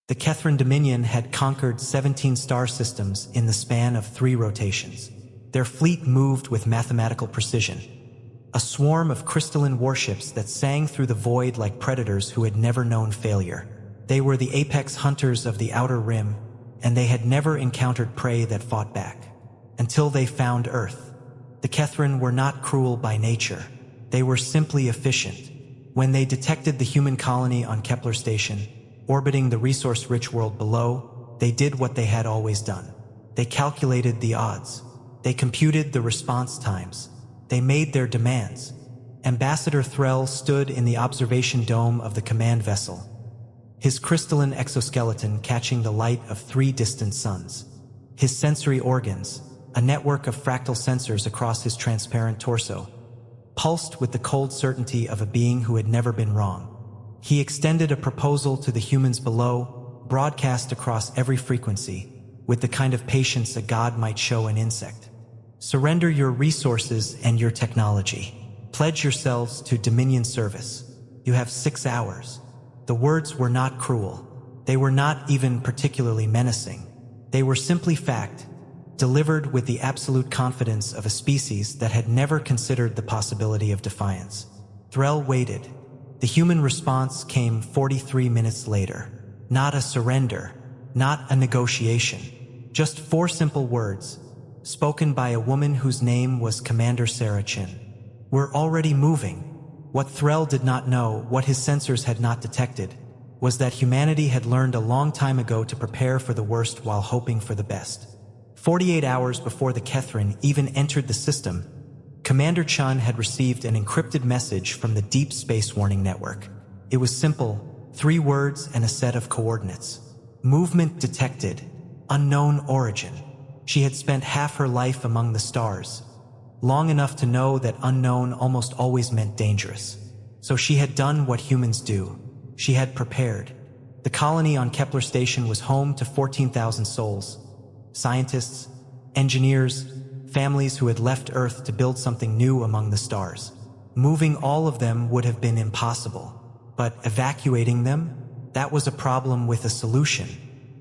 The Kethran Dominion had conquered 17 star systems in the span of 3 rotations. Their fleet moved with mathematical precision. A swarm of crystalline warships that sang through the void like predators who had never known failure. They were the apex hunters of the Outer Rim, and they had never encountered prey that fought back. Until they found Earth. The Kethran were not cruel by nature. They were simply efficient. When they detected the human colony on Kepler Station, orbiting the resource-rich world below, they did what they had always done. They calculated the odds. They computed the response times. They made their demands. Ambassador Threll stood in the observation dome of the command vessel, his crystalline exoskeleton catching the light of 3 distant suns. His sensory organs, a network of fractal sensors across his transparent torso, pulsed with the cold certainty of a being who had never been wrong. He extended a proposal to the humans below, broadcast across every frequency, with the kind of patience a god might show an insect. Surrender your resources and your technology. Pledge yourselves to Dominion service. You have 6 hours. The words were not cruel. They were not even particularly menacing. They were simply fact, delivered with the absolute confidence of a species that had never considered the possibility of defiance. Threll waited. The human response came 43 minutes later. Not a surrender, not a negotiation. Just 4 simple words, spoken by a woman whose name was Commander Sarah Chen. We're already moving. What Threll did not know, what his sensors had not detected, was that humanity had learned a long time ago to prepare for the worst while hoping for the best. 48 hours before the Kethran even entered the system, Commander Chen had received an encrypted message from the Deep Space Warning Network. It was simple, 3 words and a set of coordinates. Movement detected, unknown origin. She had spent half her life among the stars, long enough to know that unknown almost always meant dangerous. So she had done what humans do. She had prepared. The colony on Kepler Station was home to 14,000 souls. Scientists, engineers, families who had left Earth to build something new among the stars. Moving all of them would have been impossible. But evacuating them? That was a problem with a solution.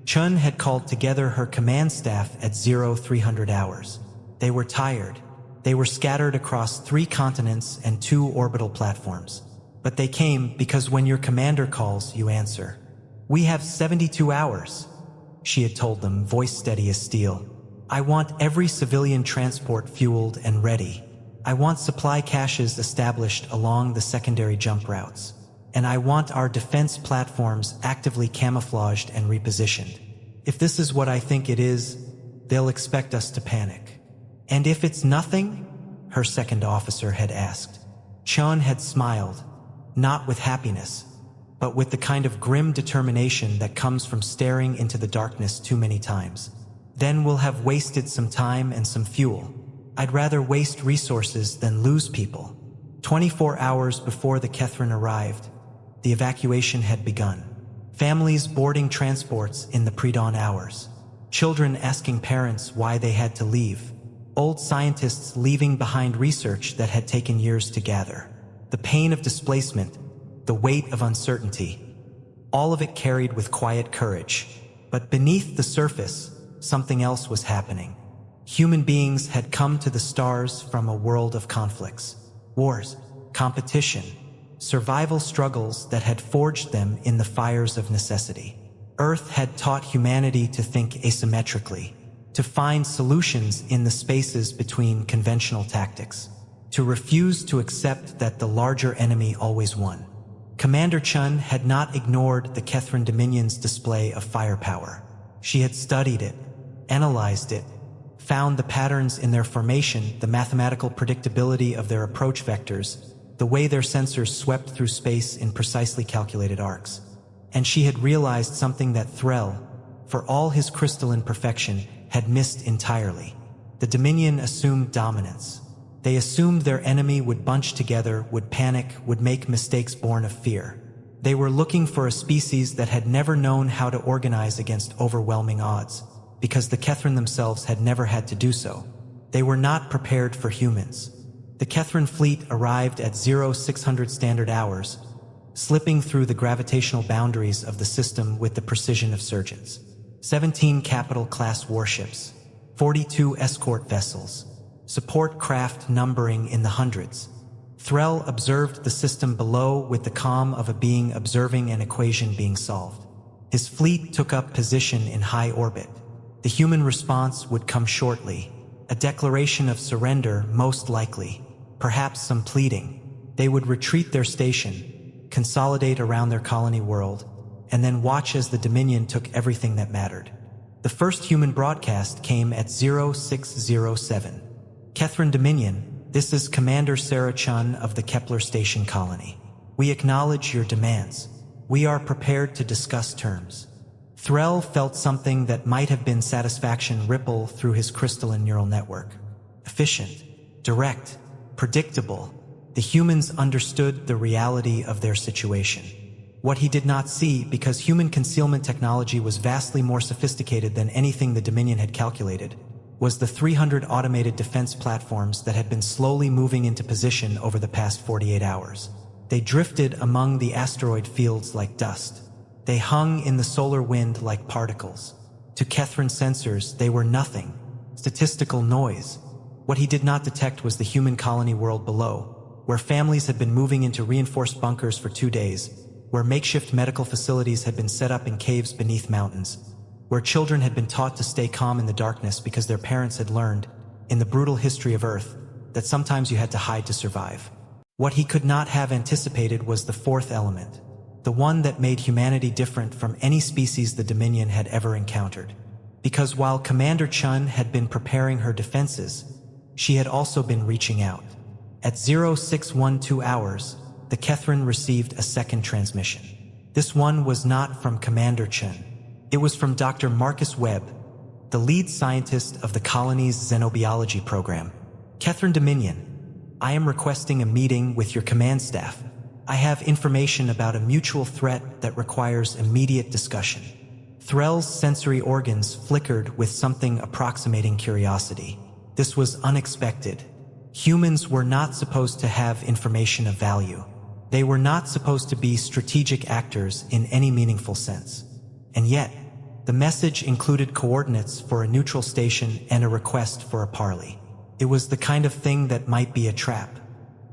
Chen had called together her command staff at 0300 hours. They were tired. They were scattered across 3 continents and 2 orbital platforms. But they came because when your commander calls, you answer. We have 72 hours, she had told them, voice steady as steel. I want every civilian transport fueled and ready. I want supply caches established along the secondary jump routes. And I want our defense platforms actively camouflaged and repositioned. If this is what I think it is, they'll expect us to panic. And if it's nothing? Her second officer had asked. Chen had smiled, not with happiness, but with the kind of grim determination that comes from staring into the darkness too many times. Then we'll have wasted some time and some fuel. I'd rather waste resources than lose people. 24 hours before the Kethran arrived, the evacuation had begun. Families boarding transports in the pre-dawn hours. Children asking parents why they had to leave. Old scientists leaving behind research that had taken years to gather. The pain of displacement, the weight of uncertainty. All of it carried with quiet courage. But beneath the surface, something else was happening. Human beings had come to the stars from a world of conflicts. Wars, competition, survival struggles that had forged them in the fires of necessity. Earth had taught humanity to think asymmetrically, to find solutions in the spaces between conventional tactics, to refuse to accept that the larger enemy always won. Commander Chen had not ignored the Kethran Dominion's display of firepower. She had studied it, analyzed it, found the patterns in their formation, the mathematical predictability of their approach vectors, the way their sensors swept through space in precisely calculated arcs. And she had realized something that Threll, for all his crystalline perfection, had missed entirely. The Dominion assumed dominance. They assumed their enemy would bunch together, would panic, would make mistakes born of fear. They were looking for a species that had never known how to organize against overwhelming odds, because the Kethran themselves had never had to do so. They were not prepared for humans. The Kethran fleet arrived at 0600 standard hours, slipping through the gravitational boundaries of the system with the precision of surgeons. 17 capital-class warships, 42 escort vessels, support craft numbering in the hundreds. Threll observed the system below with the calm of a being observing an equation being solved. His fleet took up position in high orbit. The human response would come shortly, a declaration of surrender most likely, perhaps some pleading. They would retreat their station, consolidate around their colony world, and then watch as the Dominion took everything that mattered. The first human broadcast came at 0607. Kethran Dominion, this is Commander Sarah Chen of the Kepler Station colony. We acknowledge your demands. We are prepared to discuss terms. Threll felt something that might have been satisfaction ripple through his crystalline neural network. Efficient, direct, predictable. The humans understood the reality of their situation. What he did not see, because human concealment technology was vastly more sophisticated than anything the Dominion had calculated, was the 300 automated defense platforms that had been slowly moving into position over the past 48 hours. They drifted among the asteroid fields like dust. They hung in the solar wind like particles. To Kethran sensors, they were nothing. Statistical noise. What he did not detect was the human colony world below, where families had been moving into reinforced bunkers for 2 days, where makeshift medical facilities had been set up in caves beneath mountains, where children had been taught to stay calm in the darkness because their parents had learned, in the brutal history of Earth, that sometimes you had to hide to survive. What he could not have anticipated was the fourth element, the one that made humanity different from any species the Dominion had ever encountered. Because while Commander Chen had been preparing her defenses, she had also been reaching out. At 0612 hours, the Kethran received a second transmission. This one was not from Commander Chen. It was from Dr. Marcus Webb, the lead scientist of the colony's xenobiology program. Kethran Dominion, I am requesting a meeting with your command staff. I have information about a mutual threat that requires immediate discussion. Threll's sensory organs flickered with something approximating curiosity. This was unexpected. Humans were not supposed to have information of value. They were not supposed to be strategic actors in any meaningful sense. And yet, the message included coordinates for a neutral station and a request for a parley. It was the kind of thing that might be a trap.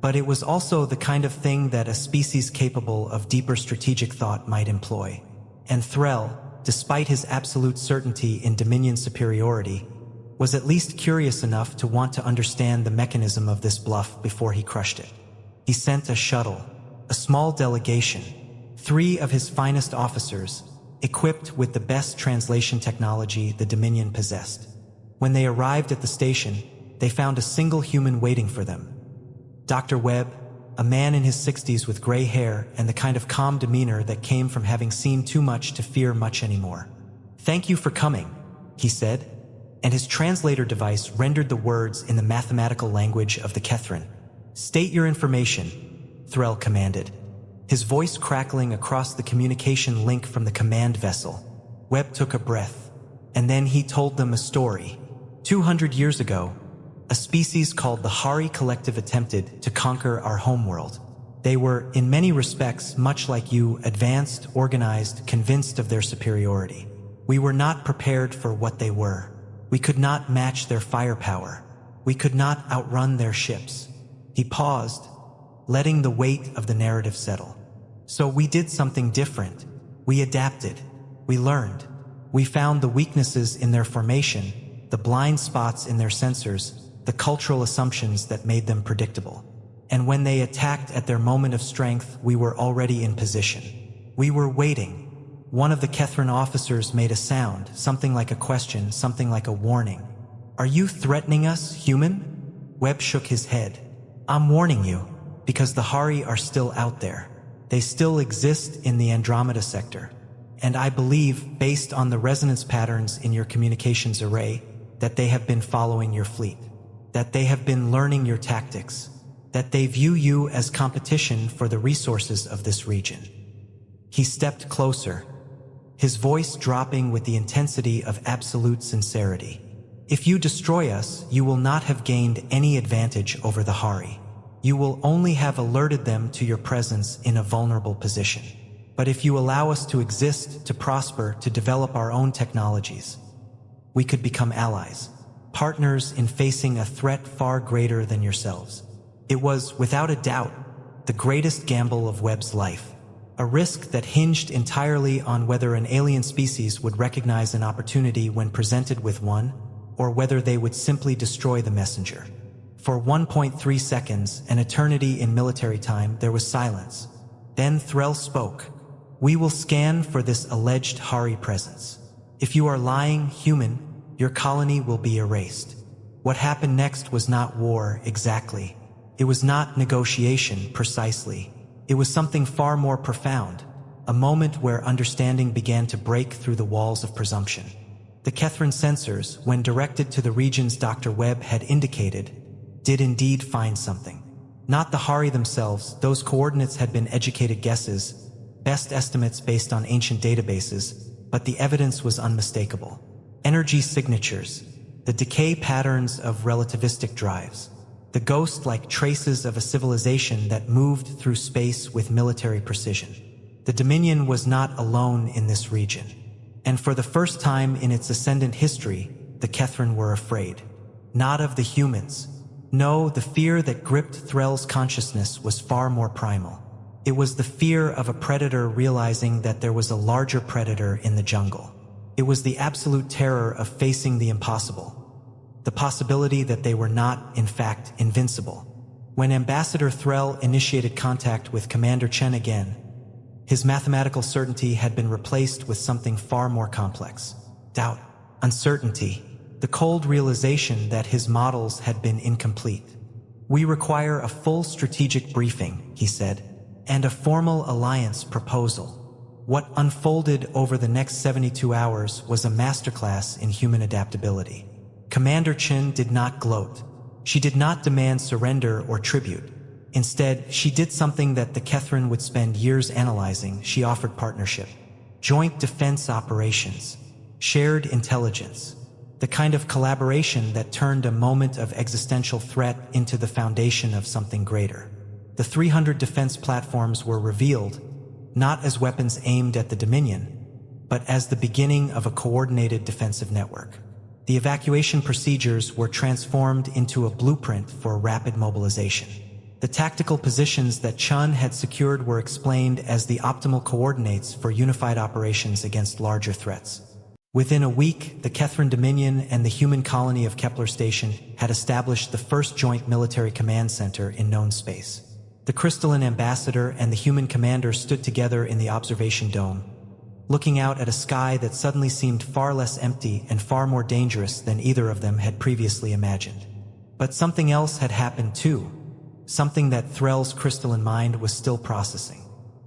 But it was also the kind of thing that a species capable of deeper strategic thought might employ. And Threll, despite his absolute certainty in Dominion superiority, was at least curious enough to want to understand the mechanism of this bluff before he crushed it. He sent a shuttle, a small delegation, 3 of his finest officers, equipped with the best translation technology the Dominion possessed. When they arrived at the station, they found a single human waiting for them. Dr. Webb, a man in his 60s with gray hair and the kind of calm demeanor that came from having seen too much to fear much anymore. "Thank you for coming," he said, and his translator device rendered the words in the mathematical language of the Kethran. "State your information," Threll commanded, his voice crackling across the communication link from the command vessel. Webb took a breath, and then he told them a story. 200 years ago, a species called the Hari Collective attempted to conquer our homeworld. They were, in many respects, much like you, advanced, organized, convinced of their superiority. We were not prepared for what they were. We could not match their firepower. We could not outrun their ships. He paused, letting the weight of the narrative settle. So we did something different. We adapted. We learned. We found the weaknesses in their formation, the blind spots in their sensors, the cultural assumptions that made them predictable. And when they attacked at their moment of strength, we were already in position. We were waiting. One of the Kethran officers made a sound, something like a question, something like a warning. "Are you threatening us, human?" Webb shook his head. "I'm warning you, because the Hari are still out there. They still exist in the Andromeda sector. And I believe, based on the resonance patterns in your communications array, that they have been following your fleet. That they have been learning your tactics, that they view you as competition for the resources of this region." He stepped closer, his voice dropping with the intensity of absolute sincerity. "If you destroy us, you will not have gained any advantage over the Hari. you will only have alerted them to your presence in a vulnerable position. But if you allow us to exist, to prosper, to develop our own technologies, we could become allies, partners in facing a threat far greater than yourselves. It was, without a doubt, the greatest gamble of Webb's life, a risk that hinged entirely on whether an alien species would recognize an opportunity when presented with one, or whether they would simply destroy the messenger. For 1.3 seconds, an eternity in military time, there was silence. Then Threll spoke. "We will scan for this alleged Hari presence. If you are lying, human, your colony will be erased." What happened next was not war, exactly. It was not negotiation, precisely. It was something far more profound, a moment where understanding began to break through the walls of presumption. The Kethran sensors, when directed to the regions Dr. Webb had indicated, did indeed find something. Not the Hari themselves, those coordinates had been educated guesses, best estimates based on ancient databases, but the evidence was unmistakable. Energy signatures, the decay patterns of relativistic drives, the ghost-like traces of a civilization that moved through space with military precision. The Dominion was not alone in this region. And for the first time in its ascendant history, the Kethran were afraid. Not of the humans. No, the fear that gripped Threll's consciousness was far more primal. It was the fear of a predator realizing that there was a larger predator in the jungle. It was the absolute terror of facing the impossible. The possibility that they were not, in fact, invincible. When Ambassador Threll initiated contact with Commander Chen again, his mathematical certainty had been replaced with something far more complex. Doubt, uncertainty, the cold realization that his models had been incomplete. "We require a full strategic briefing," he said, "and a formal alliance proposal." What unfolded over the next 72 hours was a masterclass in human adaptability. Commander Chen did not gloat. She did not demand surrender or tribute. Instead, she did something that the Kethran would spend years analyzing. She offered partnership. Joint defense operations. Shared intelligence. The kind of collaboration that turned a moment of existential threat into the foundation of something greater. The 300 defense platforms were revealed, not as weapons aimed at the Dominion, but as the beginning of a coordinated defensive network. The evacuation procedures were transformed into a blueprint for rapid mobilization. The tactical positions that Chen had secured were explained as the optimal coordinates for unified operations against larger threats. Within a week, the Kethran Dominion and the human colony of Kepler Station had established the first joint military command center in known space. The crystalline ambassador and the human commander stood together in the observation dome, looking out at a sky that suddenly seemed far less empty and far more dangerous than either of them had previously imagined. But something else had happened too, something that Threll's crystalline mind was still processing.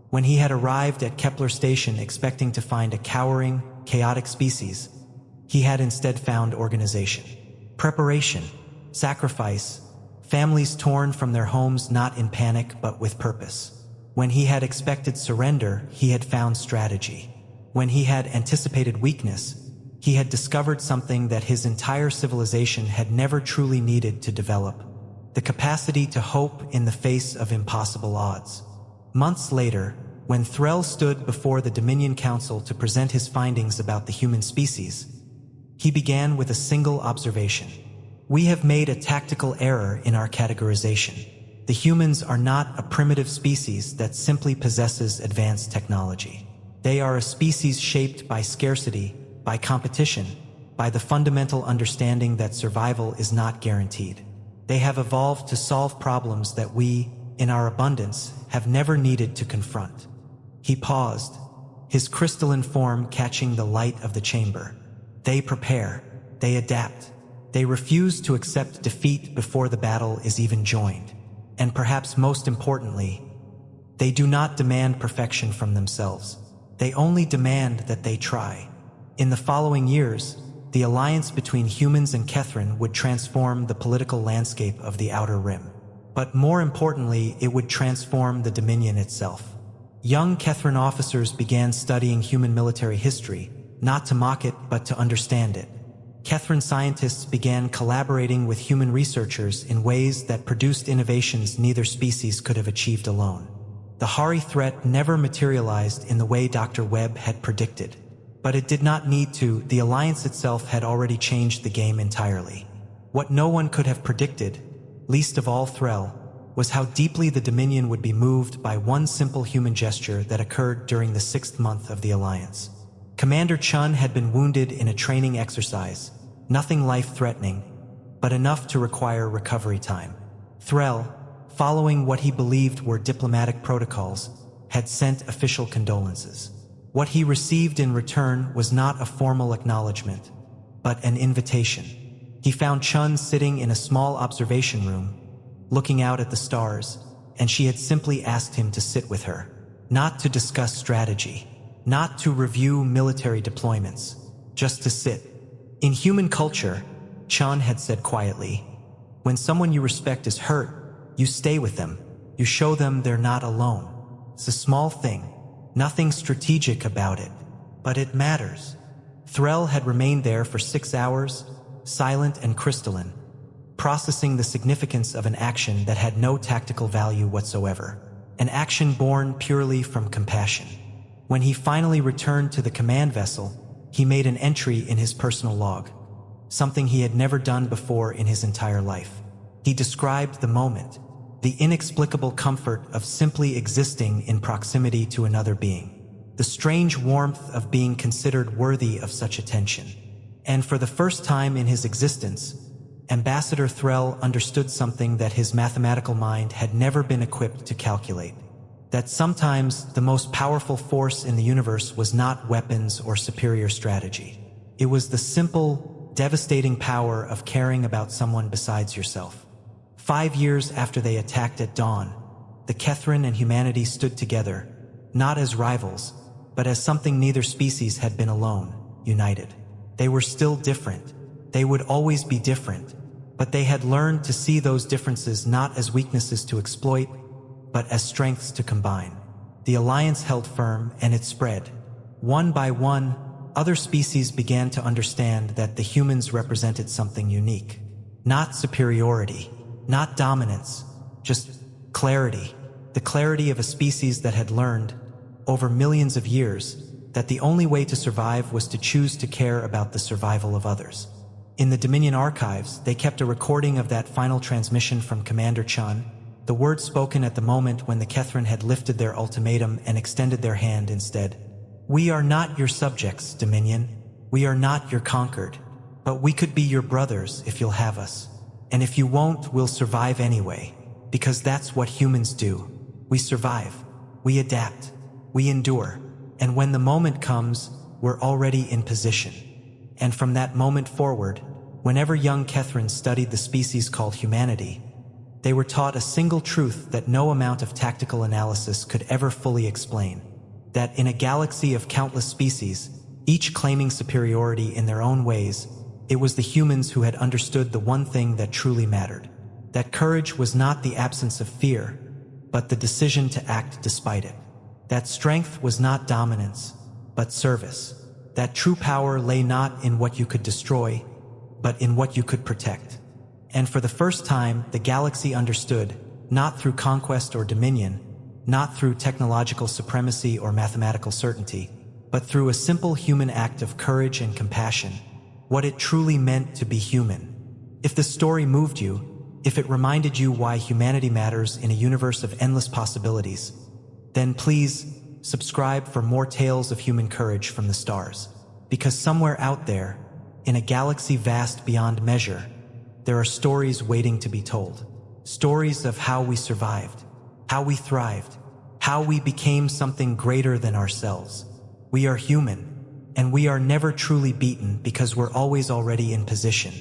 When he had arrived at Kepler Station expecting to find a cowering, chaotic species, he had instead found organization, preparation, sacrifice, families torn from their homes not in panic but with purpose. When he had expected surrender, he had found strategy. When he had anticipated weakness, he had discovered something that his entire civilization had never truly needed to develop: the capacity to hope in the face of impossible odds. Months later, when Threll stood before the Dominion Council to present his findings about the human species, he began with a single observation. "We have made a tactical error in our categorization. The humans are not a primitive species that simply possesses advanced technology. They are a species shaped by scarcity, by competition, by the fundamental understanding that survival is not guaranteed. They have evolved to solve problems that we, in our abundance, have never needed to confront." He paused, his crystalline form catching the light of the chamber. They prepare, they adapt, they refuse to accept defeat before the battle is even joined. And perhaps most importantly, they do not demand perfection from themselves. They only demand that they try. In the following years, the alliance between humans and Kethran would transform the political landscape of the Outer Rim. But more importantly, it would transform the Dominion itself. Young Kethran officers began studying human military history, not to mock it but to understand it. Kethran scientists began collaborating with human researchers in ways that produced innovations neither species could have achieved alone. The Hari threat never materialized in the way Dr. Webb had predicted. But it did not need to. The alliance itself had already changed the game entirely. What no one could have predicted, least of all Threll, was how deeply the Dominion would be moved by one simple human gesture that occurred during the 6th month of the alliance. Commander Chen had been wounded in a training exercise, nothing life-threatening, but enough to require recovery time. Threll, following what he believed were diplomatic protocols, had sent official condolences. What he received in return was not a formal acknowledgement, but an invitation. He found Chun sitting in a small observation room, looking out at the stars, and she had simply asked him to sit with her, not to discuss strategy, not to review military deployments, just to sit. In human culture, Chun had said quietly, when someone you respect is hurt, you stay with them, you show them they're not alone. It's a small thing, nothing strategic about it, but it matters. Threll had remained there for 6 hours, silent and crystalline, processing the significance of an action that had no tactical value whatsoever, an action born purely from compassion. When he finally returned to the command vessel, he made an entry in his personal log, something he had never done before in his entire life. He described the moment, the inexplicable comfort of simply existing in proximity to another being, the strange warmth of being considered worthy of such attention. And for the first time in his existence, Ambassador Threll understood something that his mathematical mind had never been equipped to calculate. That sometimes the most powerful force in the universe was not weapons or superior strategy. It was the simple, devastating power of caring about someone besides yourself. 5 years after they attacked at dawn, the Kethran and humanity stood together, not as rivals, but as something neither species had been alone, united. They were still different. They would always be different, but they had learned to see those differences not as weaknesses to exploit, but as strengths to combine. The alliance held firm and it spread. One by one, other species began to understand that the humans represented something unique. Not superiority, not dominance, just clarity. The clarity of a species that had learned, over millions of years, that the only way to survive was to choose to care about the survival of others. In the Dominion archives, they kept a recording of that final transmission from Commander Chen, the words spoken at the moment when the Kethran had lifted their ultimatum and extended their hand instead. We are not your subjects, Dominion. We are not your conquered. But we could be your brothers if you'll have us. And if you won't, we'll survive anyway. Because that's what humans do. We survive. We adapt. We endure. And when the moment comes, we're already in position. And from that moment forward, whenever young Kethran studied the species called humanity, they were taught a single truth that no amount of tactical analysis could ever fully explain. That in a galaxy of countless species, each claiming superiority in their own ways, it was the humans who had understood the one thing that truly mattered. That courage was not the absence of fear, but the decision to act despite it. That strength was not dominance, but service. That true power lay not in what you could destroy, but in what you could protect. And for the first time, the galaxy understood, not through conquest or dominion, not through technological supremacy or mathematical certainty, but through a simple human act of courage and compassion, what it truly meant to be human. If the story moved you, if it reminded you why humanity matters in a universe of endless possibilities, then please subscribe for more tales of human courage from the stars. Because somewhere out there, in a galaxy vast beyond measure, there are stories waiting to be told. Stories of how we survived, how we thrived, how we became something greater than ourselves. We are human, and we are never truly beaten because we're always already in position.